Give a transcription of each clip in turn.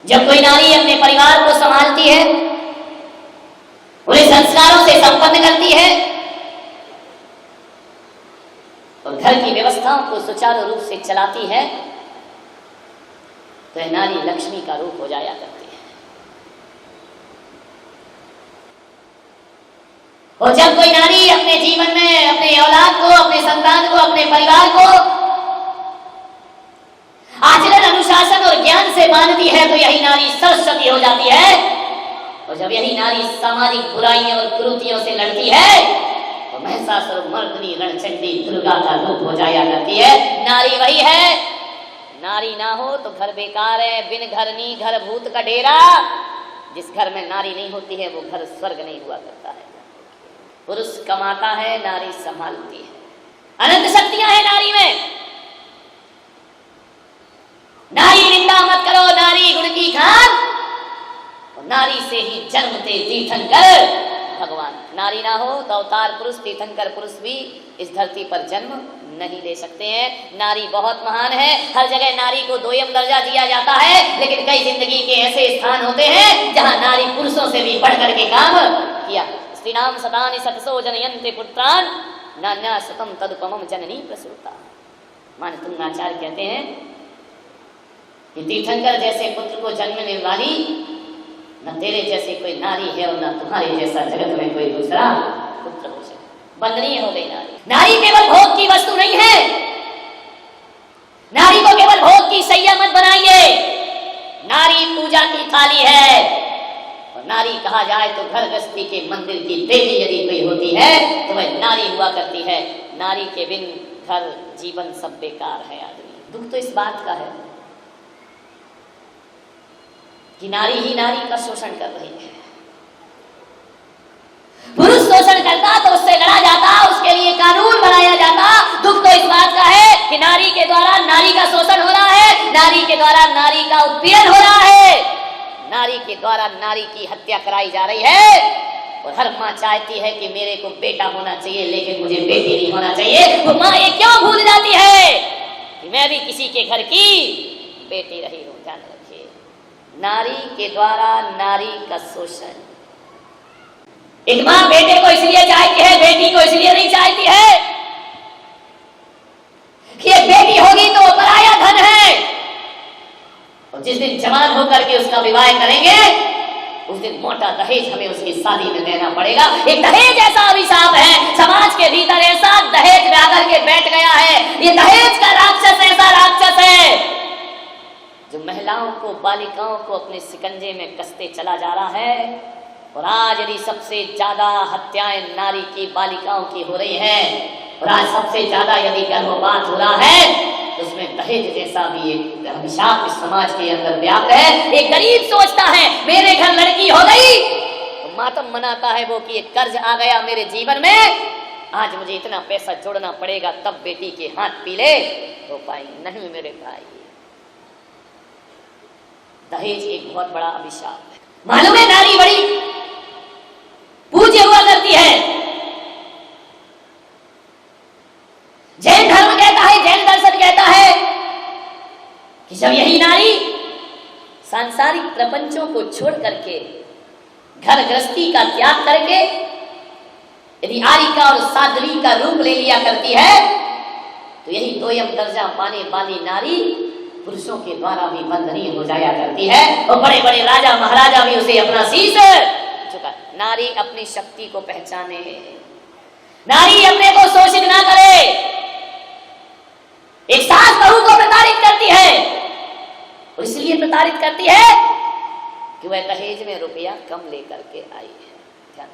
जब कोई नारी अपने परिवार को संभालती है, उन्हें संस्कारों से संपन्न करती है और घर की व्यवस्थाओं को सुचारू रूप से चलाती है, तो यह नारी लक्ष्मी का रूप हो जाया करती है। और जब कोई नारी अपने जीवन में अपने औलाद को, अपने संतान को, अपने परिवार को आचरण, अनुशासन और ज्ञान से बांधती है, तो यही नारी सरस्वती हो जाती है। और जब यही नारी सामाजिक बुराइयों और कुरीतियों से लड़ती है, तो महिषासुर मर्दिनी रणचंडी दुर्गा का रूप हो जाया करती है। नारी वही है। नारी ना हो तो घर बेकार है। बिन घर नी घर भूत का डेरा। जिस घर में नारी नहीं होती है वो घर स्वर्ग नहीं हुआ करता है। पुरुष कमाता है, नारी संभालती है। अनंत शक्तियां हैं नारी में। नारी निंदा मत करो, नारी गुण की खान। और नारी से ही जन्मते तीर्थंकर भगवान। नारी ना हो तो अवतार पुरुष, तीर्थंकर पुरुष भी इस धरती पर जन्म नहीं ले सकते हैं। नारी बहुत महान है। हर जगह नारी को दोयम दर्जा दिया जाता है, लेकिन कई जिंदगी के ऐसे स्थान होते हैं जहां नारी पुरुषों से भी बढ़कर के काम किया। स्त्रीणाम सतानि सतसो जनयन्ते पुत्रान नान्या सतम तदुपमम जननी प्रसूता। मान तुंगाचार्य कहते हैं कि तीर्थंकर जैसे पुत्र को जन्मने वाली न तेरे जैसे कोई नारी है और न तुम्हारे जैसा जगत में कोई दूसरा पुत्र हो सके। वंदनीय हो गई नारी। नारी केवल भोग की वस्तु नहीं है। नारी को केवल भोग की सैया मत बनाइए। नारी पूजा की थाली है। और नारी कहा जाए तो घर गृहस्थी के मंदिर की देवी यदि कोई होती है तो वह नारी हुआ करती है। नारी के बिन घर जीवन सब बेकार है आदमी। दुख तो इस बात का है कि नारी ही नारी का शोषण कर रही है। पुरुष शोषण करता तो उससे लड़ा जाता, उसके लिए कानून बनाया जाता। दुख तो इस बात का है कि नारी के द्वारा नारी का शोषण हो रहा है, नारी के द्वारा नारी का उत्पीड़न हो रहा है, नारी के द्वारा नारी की हत्या कराई जा रही है। और हर माँ चाहती है कि मेरे को बेटा होना चाहिए, लेकिन मुझे बेटी नहीं होना चाहिए। वो माँ ये क्यों भूल जाती है कि मैं भी किसी के घर की बेटी रही हूं। ध्यान रखिए, नारी के द्वारा नारी का शोषण। एक माँ बेटे को इसलिए चाहती है, बेटी को इसलिए नहीं चाहती है कि एक बेटी होगी तो वो पराया धन है। और जिस दिन जवान होकर के उसका विवाह करेंगे, उस दिन मोटा दहेज हमें उसकी शादी में देना पड़ेगा। एक दहेज ऐसा अभिशाप है समाज के भीतर, ऐसा दहेज में आकर के बैठ गया है। ये दहेज का राक्षस ऐसा राक्षस है जो महिलाओं को, बालिकाओं को अपने शिकंजे में कसते चला जा रहा है। और आज यदि सबसे ज्यादा हत्याएं नारी की, बालिकाओं की हो रही हैं, और आज सबसे ज्यादा यदि गर्भपात हो रहा है, तो उसमें दहेज जैसा भी एक अभिशाप इस समाज के अंदर व्याप्त है। एक गरीब सोचता है मेरे घर लड़की हो गई तो मातम मनाता है वो कि एक कर्ज आ गया मेरे जीवन में, आज मुझे इतना पैसा जोड़ना पड़ेगा तब बेटी के हाथ पीले हो पाएंगे। नहीं मेरे भाई, दहेज एक बहुत बड़ा अभिशाप है। मालूम है नारी बड़ी पूज्य हुआ करती है। जैन धर्म कहता है, जैन दर्शन कहता है कि जब यही नारी सांसारिक प्रपंचों को छोड़ करके घर गृहस्थी का त्याग करके यदि आरिका और साध्वी का रूप ले लिया करती है, तो यही दोयम दर्जा पाने वाली नारी पुरुषों के द्वारा भी वंदनीय हो जाया करती है। और बड़े बड़े राजा महाराजा भी उसे अपना शीश झुका। नारी अपनी शक्ति को पहचाने, नारी अपने को शोषित ना करे। एक सास बहू को प्रताड़ित करती है, और इसलिए प्रताड़ित करती है कि वह दहेज में रुपया कम लेकर के आई है।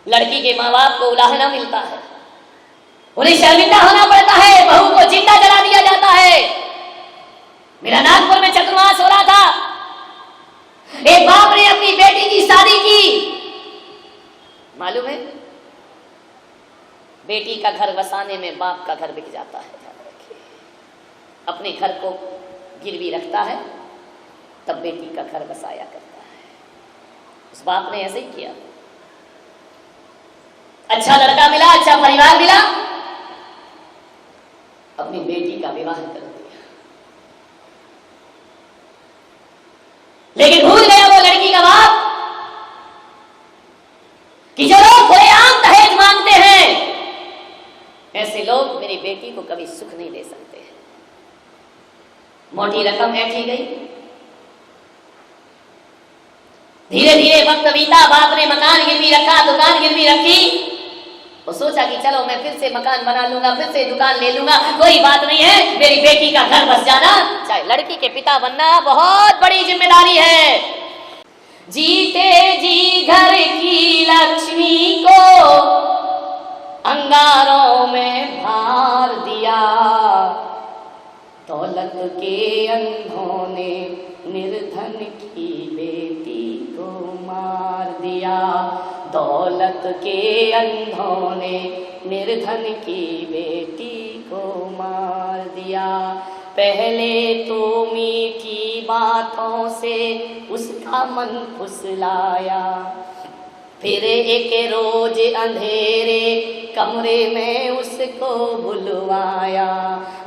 लड़की के माँ बाप को उलाहना मिलता है, उन्हें शर्मिंदा होना पड़ता है, बहू को जिंदा जला दिया जाता है। मेरा नागपुर में चतुर्मास हो रहा था, एक बाप ने अपनी बेटी की शादी की। मालूम है बेटी का घर बसाने में बाप का घर बिक जाता है। अपने घर को गिरवी रखता है तब बेटी का घर बसाया करता है। उस बाप ने ऐसे ही किया। अच्छा लड़का मिला, अच्छा परिवार मिला, अपनी बेटी का विवाह कर दिया। लेकिन भूल गया वो लड़की का बाप कि जो लोग खुलेआम दहेज मांगते हैं, ऐसे लोग मेरी बेटी को कभी सुख नहीं दे सकते हैं। मोटी रकम ऐंठी गई, धीरे धीरे वक्त बीता, बाप ने मकान गिरवी रखा, दुकान गिरवी रखी। वो सोचा कि चलो मैं फिर से मकान बना लूंगा, फिर से दुकान ले लूंगा, कोई बात नहीं है, मेरी बेटी का घर बस जाना। चाहे लड़की के पिता बनना बहुत बड़ी जिम्मेदारी है। जीते जी घर की लक्ष्मी को अंगारों में भार दिया, दौलत के अंधों ने निर्धन की बेटी को मार दिया, दौलत के अंधों ने निर्धन की बेटी को मार दिया। पहले तो मीठी बातों से उसका मन फुसलाया, फिर एक रोज अंधेरे कमरे में उसको बुलवाया,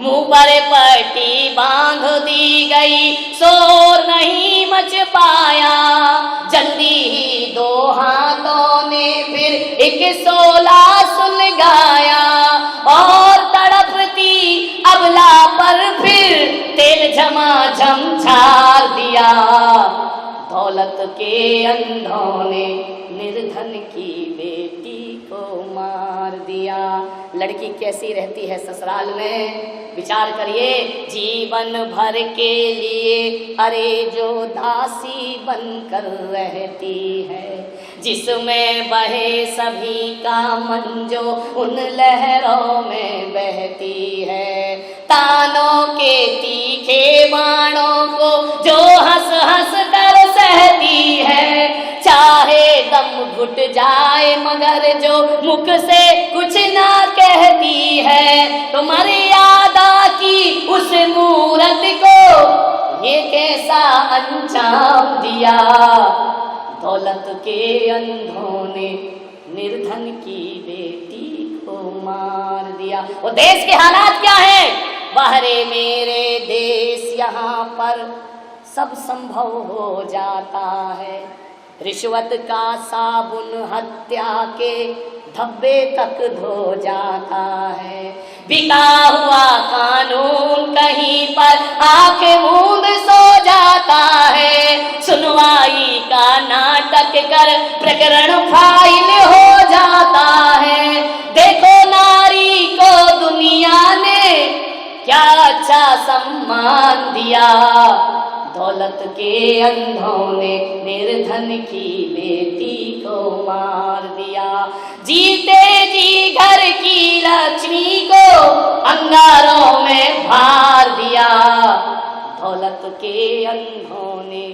मुंह पर पट्टी बांध दी गई, शोर नहीं मच पाया। जल्दी ही दो हाथों ने फिर एक सोला सुलगाया, और तड़पती अबला पर फिर तेल झमाझम झाड़ दिया, दौलत के अंधों ने निर्धन की बेटी को मार दिया। लड़की कैसी रहती है ससुराल में, विचार करिए। जीवन भर के लिए अरे जो दासी बनकर रहती है, जिसमें बहे सभी का मन जो उन लहरों में बहती है, तानों के तीखे बाणों को जो हंस हंस कर सहती है, चाहे दम घुट जाए मगर जो मुख से कुछ ना कहती है, तो मर्यादा की उस मूरत को ये कैसा अंजाम दिया, दौलत के अंधों ने निर्धन की बेटी को मार दिया। वो देश के हालात क्या है? बाहरे मेरे देश यहाँ पर सब संभव हो जाता है, रिश्वत का साबुन हत्या के धब्बे तक धो जाता है, बिका हुआ कानून कहीं पर आके मूंद सो जाता है, सुनवाई का नाटक कर प्रकरण फाइल हो जाता है। देखो नारी को दुनिया ने क्या अच्छा सम्मान दिया, दौलत के अंधों ने निर्धन की बेटी को मार दिया। जीते जी घर की लक्ष्मी को अंगारों में भार दिया, दौलत के अंधों ने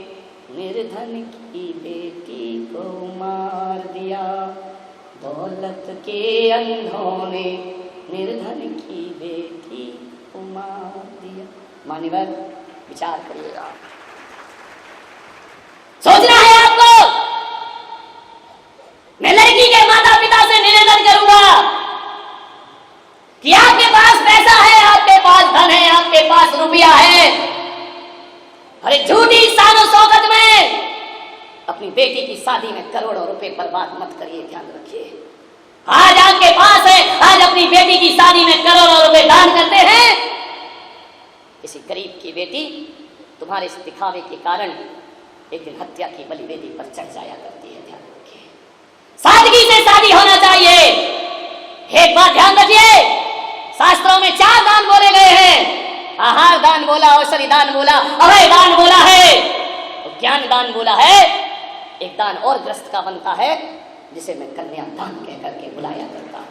निर्धन की बेटी को मार दिया, दौलत के अंधों ने निर्धन की बेटी को मार दिया। मान्यवर विचार करिएगा, सोचना है आपको। मैं लड़की के माता पिता से निवेदन करूंगा कि आपके पास पैसा है, आपके पास धन है, आपके पास रुपया है, अरे झूठी शानो शौकत में अपनी बेटी की शादी में करोड़ों रुपए बर्बाद मत करिए, ध्यान रखिए। आज आपके पास है, आज अपनी बेटी की शादी में करोड़ों रुपए दान करते हैं, किसी गरीब की बेटी तुम्हारे इस दिखावे के कारण एक दिन हत्या की बलि वेदी पर चढ़ जाया करती है, ध्यान रखिए। सादगी से शादी होना चाहिए। एक बात ध्यान रखिए, शास्त्रों में 4 दान बोले गए हैं। आहार दान बोला, औषधि दान बोला, अभय दान बोला है, तो ज्ञान दान बोला है। एक दान और ग्रस्त का बनता है जिसे मैं कन्या दान कह करके बुलाया करता हूं।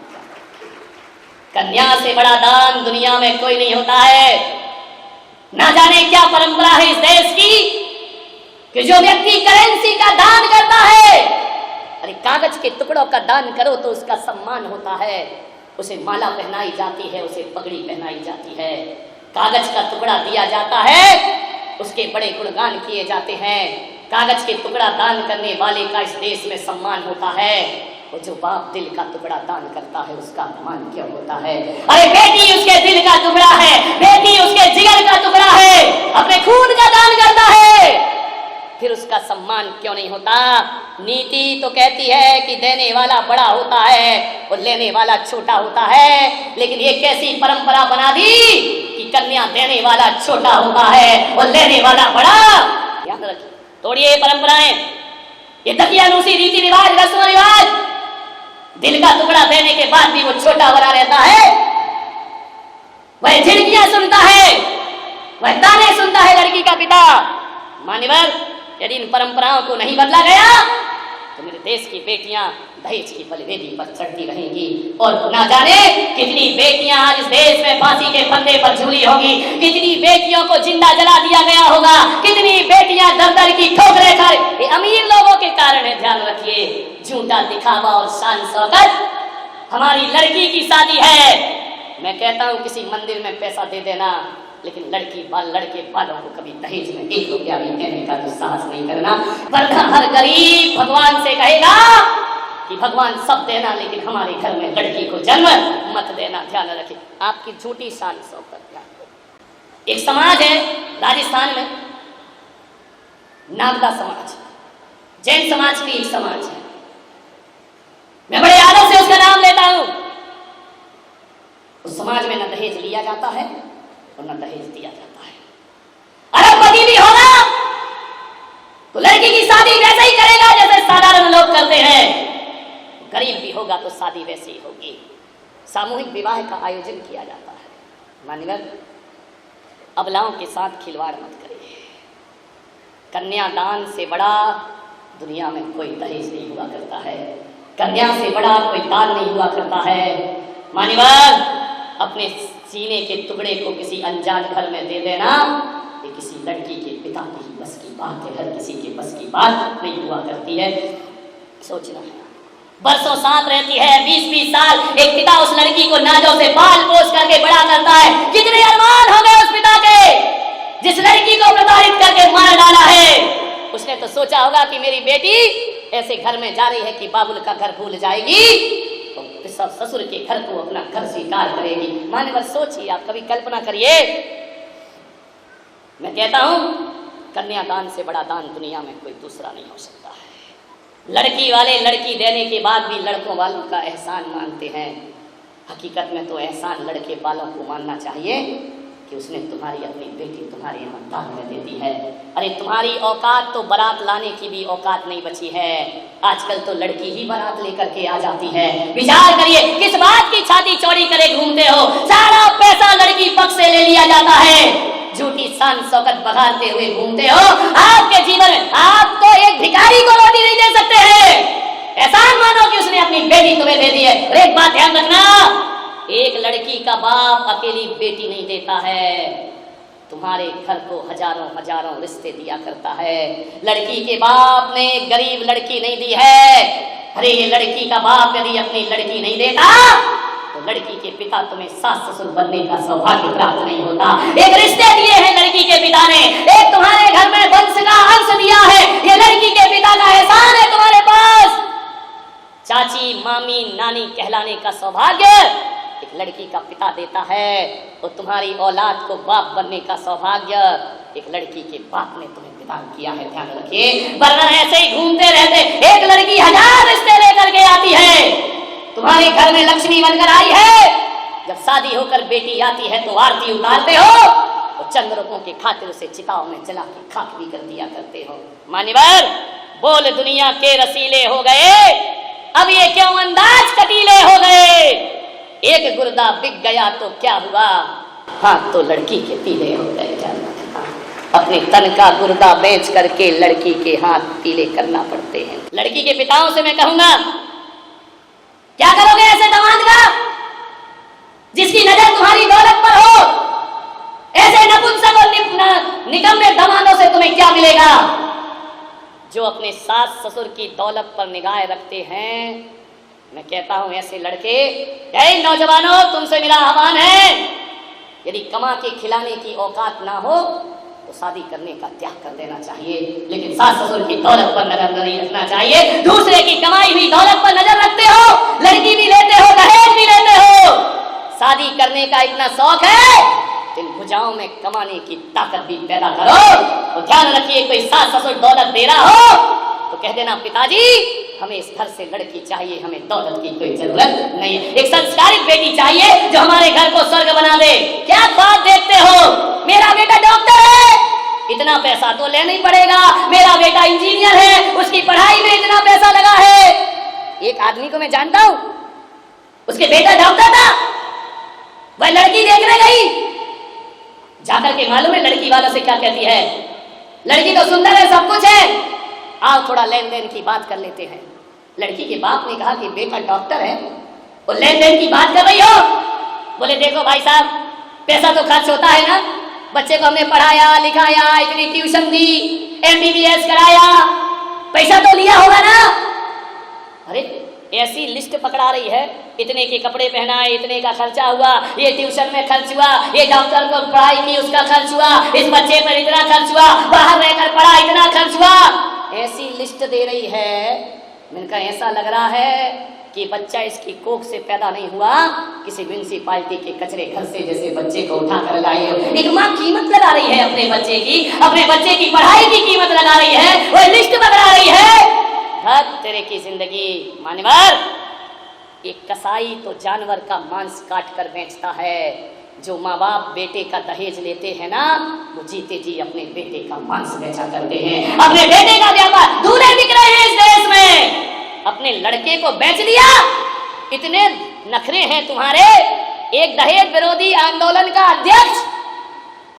कन्या से बड़ा दान दुनिया में कोई नहीं होता है। ना जाने क्या परंपरा है इस देश की कि जो व्यक्ति करेंसी का दान करता है, अरे कागज के टुकड़ों का दान करो तो उसका सम्मान होता है, उसे माला पहनाई जाती है, उसे पगड़ी पहनाई जाती है। कागज का टुकड़ा दिया जाता है, उसके बड़े गुणगान किए जाते हैं। कागज के टुकड़ा दान करने वाले का इस देश में सम्मान होता है, और जो बाप दिल का टुकड़ा दान करता है उसका अपमान क्यों होता है? अरे बेटी उसके दिल का टुकड़ा है, बेटी उसके जिगर का टुकड़ा है, अपने खून का दान करता है। फिर उसका सम्मान क्यों नहीं होता? नीति तो कहती है कि देने वाला बड़ा होता है और लेने वाला छोटा होता है, लेकिन ये कैसी परंपरा बना दी कि कन्या देने वाला छोटा होता है और लेने वाला बड़ा। याद रखिए, तोड़िए परंपराएं, ये दकियानूसी रीति रिवाज, रस्म रिवाज। दिल का टुकड़ा देने के बाद भी वो छोटा बना रहता है, वह झिड़कियां सुनता है, वह ताने सुनता है लड़की का पिता। मान्यवर, यदि इन परंपराओं को नहीं बदला गया तो मेरे देश की बेटियां दहेज की बलिवेदी पर चढ़ती रहेंगी और ना जाने कितनी बेटियां आज इस देश में फांसी के फंदे पर झूली होगी, कितनी बेटियों को जिंदा जला दिया गया होगा, कितनी बेटियां दर-दर की ठोकरें खा रही। ये अमीर लोगों के कारण है, ध्यान रखिए। झूठा दिखावा और शान शौकत। हमारी लड़की की शादी है, मैं कहता हूं किसी मंदिर में पैसा दे देना, लेकिन लड़के वालों को कभी दहेज में 1 रुपया भी देने का तो साहस नहीं करना, वरना हर गरीब भगवान से कहेगा कि भगवान सब देना, लेकिन हमारे घर में लड़की को जन्म मत देना। ध्यान रखिए, आपकी झूठी शान शौकत। एक समाज है राजस्थान में, नागदा समाज, जैन समाज की एक समाज है। मैं बड़े आदर से उसका नाम लेता हूं। उस समाज में न दहेज लिया जाता है और न दहेज दिया जाता है। अरबपति भी होगा तो लड़की की शादी वैसे ही करेगा जैसे साधारण लोग करते हैं, गरीब भी होगा तो शादी वैसे ही होगी। सामूहिक विवाह का आयोजन किया जाता है। मान्यवर, अबलाओं के साथ खिलवाड़ मत करिए। कन्यादान से बड़ा दुनिया में कोई दहेज नहीं हुआ करता है, कन्या से बड़ा कोई दान नहीं हुआ करता है। मान्यवर, अपने सीने के टुकड़े को किसी अनजान घर में दे देना, ये किसी लड़की के पिता की ही बस की बात है, हर किसी के बस की बात नहीं हुआ करती है। सोचना है, बरसों साथ रहती है, 20-20 साल, एक पिता उस लड़की को नाजों से पाल पोस करके बड़ा करता है। कितने अरमान हो गए उस पिता के, जिस लड़की को प्रताड़ित करके मार डाला है। उसने तो सोचा होगा कि मेरी बेटी ऐसे घर में जा रही है कि बाबुल का घर भूल जाएगी, तो ससुर के घर को अपना घर स्वीकार करेगी। मान्यवर, सोचिए, आप कभी कल्पना करिए। मैं कहता हूं, कन्यादान से बड़ा दान दुनिया में कोई दूसरा नहीं हो सकता है। लड़की वाले लड़की देने के बाद भी लड़कों वालों का एहसान मानते हैं। हकीकत में तो एहसान लड़के वालों को मानना चाहिए कि उसने तुम्हारी अपनी बेटी तुम्हारे यहाँ दान में दे दी है। अरे तुम्हारी औकात तो बारात लाने की भी औकात नहीं बची है। आजकल तो लड़की ही बारात लेकर के आ जाती है। विचार करिए, किस बात की छाती चौड़ी करे घूमते हो? सारा पैसा लड़की पक्ष से ले लिया जाता है। झूठी शान शौकत बघारते हुए घूमते हो। आपके जीवन में आप तो एक भिखारी को रोटी नहीं दे सकते हैं। एहसान मानो कि उसने अपनी बेटी तुम्हें दे दी है। और एक बात ध्यान रखना, एक लड़की का बाप अकेली बेटी नहीं देता है, तुम्हारे घर को हजारों रिश्ते दिया करता है। लड़की के बाप ने गरीब लड़की नहीं दी है। अरे ये लड़की का बाप यदि अपनी लड़की नहीं देता तो लड़की के पिता तुम्हें सास ससुर बनने का सौभाग्य प्राप्त नहीं होता। एक रिश्ते दिए हैं लड़की के पिता ने, एक तुम्हारे घर में वंश का अंश दिया है। ये लड़की के पिता का एहसान है तुम्हारे पास। चाची, मामी, नानी कहलाने का सौभाग्य एक लड़की का पिता देता है, और तुम्हारी औलाद को बाप बनने का सौभाग्य एक लड़की के बाप ने तुम्हें प्रदान किया है। ध्यान रखिए, वरना ऐसे ही घूमते रहते। एक लड़की 1000 रिश्ते लेकर के आती है, तुम्हारे घर में लक्ष्मी बनकर आई है। जब शादी होकर बेटी आती है तो आरती उतारते हो, और चंद रुपयों के खातिर उसे चिताओं में जला के खाक भी कर दिया करते हो। मान्यवर, बोल दुनिया के रसीले हो गए, अब ये क्यों अंदाज कटीले हो गए? एक गुर्दा बिक गया तो क्या हुआ, हाथ तो लड़की के पीले हो गए। अपने तन का गुर्दा बेच करके लड़की के हाथ पीले करना पड़ते हैं। लड़की के पिताओं से मैं कहूंगा, क्या करोगे ऐसे दामाद का जिसकी नजर तुम्हारी दौलत पर हो? ऐसे नपुंसक और निकम्मे दामादों से तुम्हें क्या मिलेगा? जो अपने सास ससुर की दौलत पर निगाह रखते हैं, मैं कहता हूं ऐसे लड़के, नौजवानों, तुमसे मेरा आह्वान है, यदि कमा के खिलाने की औकात ना हो तो शादी करने का त्याग कर देना चाहिए, लेकिन सास ससुर की दौलत पर नजर नहीं रखना चाहिए। दूसरे की कमाई हुई दौलत पर नजर रखते हो, लड़की भी लेते हो, दहेज भी लेते हो। शादी करने का इतना शौक है, भुजाओं में कमाने की ताकत भी पैदा करो। तो ध्यान रखिए, कोई सास ससुर दौलत दे रहा हो तो कह देना पिताजी हमें इस घर से लड़की चाहिए, हमें दौलत की कोई जरूरत नहीं है। एक संस्कारित बेटी चाहिए जो हमारे घर को स्वर्ग बना दे। क्या बात देखते हो, मेरा बेटा डॉक्टर है, इतना पैसा तो लेना ही पड़ेगा। मेरा बेटा इंजीनियर है, उसकी पढ़ाई में इतना पैसा लगा है। एक आदमी को मैं जानता हूं, उसके बेटा डॉक्टर था, वह लड़की देखने गई, जाकर के मालूम है लड़की वालों से क्या कहती है, लड़की तो सुंदर है, सब कुछ है, आओ थोड़ा लेन देन की बात कर लेते हैं। लड़की के बाप ने कहा कि बेटा डॉक्टर है, वो लेन देन की बात कर रही हो? बोले देखो भाई साहब, पैसा तो खर्च होता है ना, बच्चे को हमने पढ़ाया लिखाया, इतनी ट्यूशन दी, MBBS कराया, पैसा तो लिया होगा ना। अरे ऐसी लिस्ट पकड़ा रही है, इतने के कपड़े पहनाए, इतने का खर्चा हुआ, ये ट्यूशन में खर्च हुआ, ये डॉक्टर को पढ़ाई की उसका खर्च हुआ, इस बच्चे पर इतना खर्च हुआ, बाहर रहकर पढ़ा इतना खर्च हुआ, ऐसी लिस्ट दे रही है। मैंने कहा ऐसा लग रहा है कि बच्चा इसकी कोख से पैदा नहीं हुआ, किसी म्युनिसिपालिटी के कचरे घर से जैसे बच्चे को उठा कर लाई है। एक माँ कीमत लगा रही है अपने बच्चे की, अपने बच्चे की पढ़ाई की कीमत लगा रही है, वो लिस्ट बना रही है। तेरे की जिंदगी मान्यवर, एक कसाई तो जानवर का मांस काट कर बेचता है, जो माँ बाप बेटे का दहेज लेते हैं ना, वो जीते जी अपने बेटे का मांस बेचा करते हैं। अपने बेटे का व्यापार दूल्हे बिक रहे हैं इस देश में, अपने लड़के को बेच लिया। इतने नखरे हैं तुम्हारे। एक दहेज विरोधी आंदोलन का अध्यक्ष